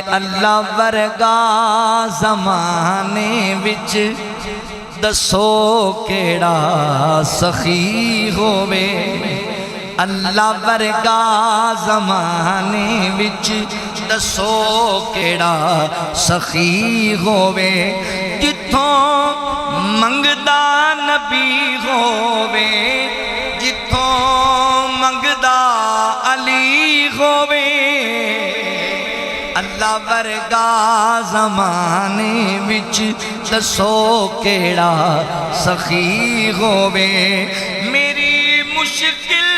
اللہ ورگا زمانے وچ دسو کیڑا سخی ہووے اللہ ورگا زمانے وچ دسو کیڑا سخی ہووے جتھوں منگدا نبی ہووے جتھوں منگدا علی ہووے اللہ ورگا زمانے وچ دسو کیڑا سخی ہووے میری مشکل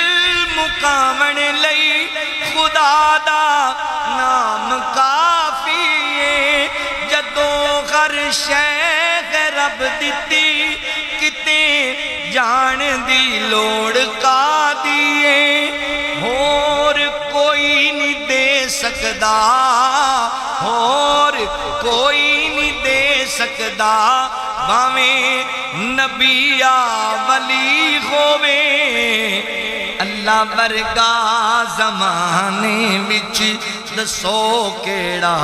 مقامن لئی خدا دا نام کافی ہے جدوں ہر شے رب دتی کتے جان دی لوڑ کا دیے اور کوئی نہیں دے سکدا اور کوئی نہیں دے سکدا باویں نبی یا ولی ہووے اللہ ورگا زمانے وچ دسو کیڑا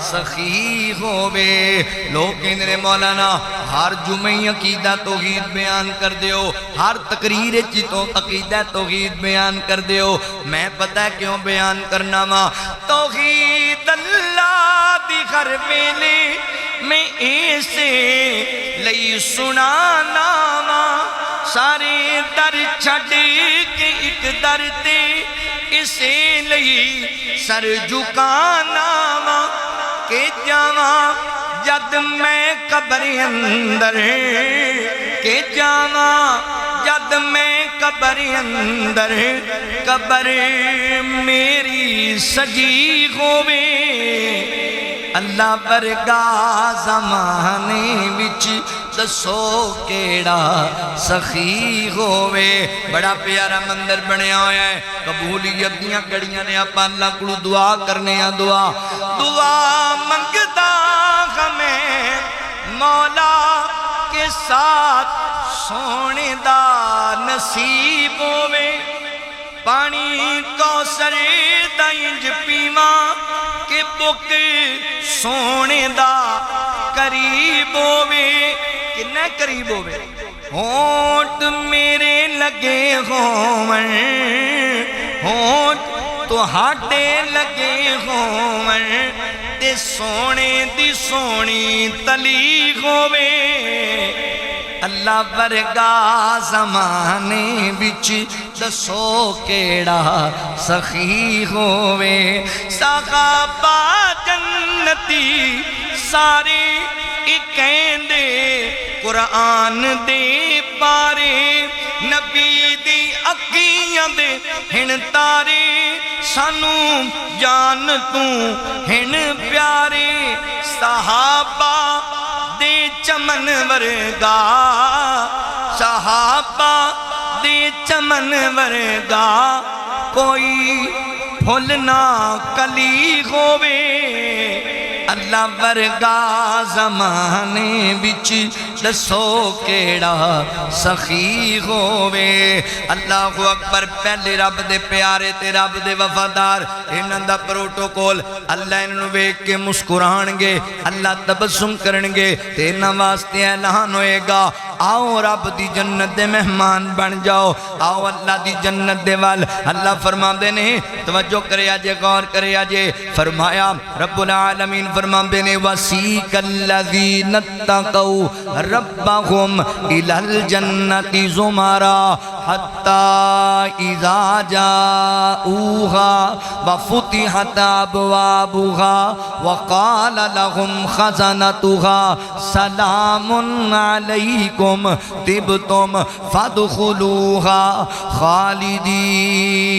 سخی ہووے لوگ کہندے مولانا ہر جمعہ عقیدہ توحید بیان کر دیو ہر تقریر چیتوں عقیدہ توحید بیان کر دیو میں پتہ کیوں بیان کرنا ماں توحید اللہ دی ہر ویلے میں ایسے لئی سنانا ماں سارے در چھڑ کے ایک در تے اسے لئی سر جھکانا ماں کہ جاواں جد میں قبر اندر کہ جاواں جد میں قبر اندر قبر میری سجی ہووے اللہ ورگا زمانے وچ دسو کیڑا سخی ہووے بڑا پیارا مندر بنیا ہویا ہے قبولیت دیاں کڑیاں نے اپا اللہ کو دعا کرنے ہیں دعا منگدا ہمیں مولا کے ساتھ سونے دا نصیب ہووے پانی کوثر دا انج پیواں کہ بک سونے دا قریب ہووے کنے قریب ہووے ہونٹ میرے لگے ہون ہونٹ تو ہاٹے لگے ہون تے سونے دی سونی تلی ہووے اللہ ورگا زمانے وچ دسو کیڑا سخی ہووے صحابہ جنتی سارے اکیندے قرآن دے پارے نبی دی اکیاں دے ہن تارے سانو جان تو ہن پیارے صحابہ دے چمن ورگا صحابہ دے چمن ورگا کوئی پھول نہ کلی ہووے اللہ ورگا زمانے وچ دسو کیڑا سخی ہووے اللہ اکبر پہلے رب دے پیارے تے رب دے وفادار انہاں دا پروٹوکول اللہ انہوں ویکھ کے مسکران گے اللہ تبسم کرن گے تے انہاں واسطے اعلان ہوئے گا آؤ رب دی جنت دے مہمان بن جاؤ آؤ اللہ دی جنت دے وال اللہ فرما دینے توجہ کرے آجے غور کرے آجے فرمایا رب العالمین فرما دینے وَسِيقَ الَّذِينَ اتَّقَوْا رَبَّهُمْ إِلَى الْجَنَّةِ زُمَرًا حَتَّى إِذَا جَاءُوهَا وَفُتِحَتْ أَبْوَابُهَا وَقَالَ لَهُمْ خَزَنَتُهَا سَلَامٌ عَلَيْكُمْ طِبْتُمْ فَادْخُلُوهَا خَالِدِينَ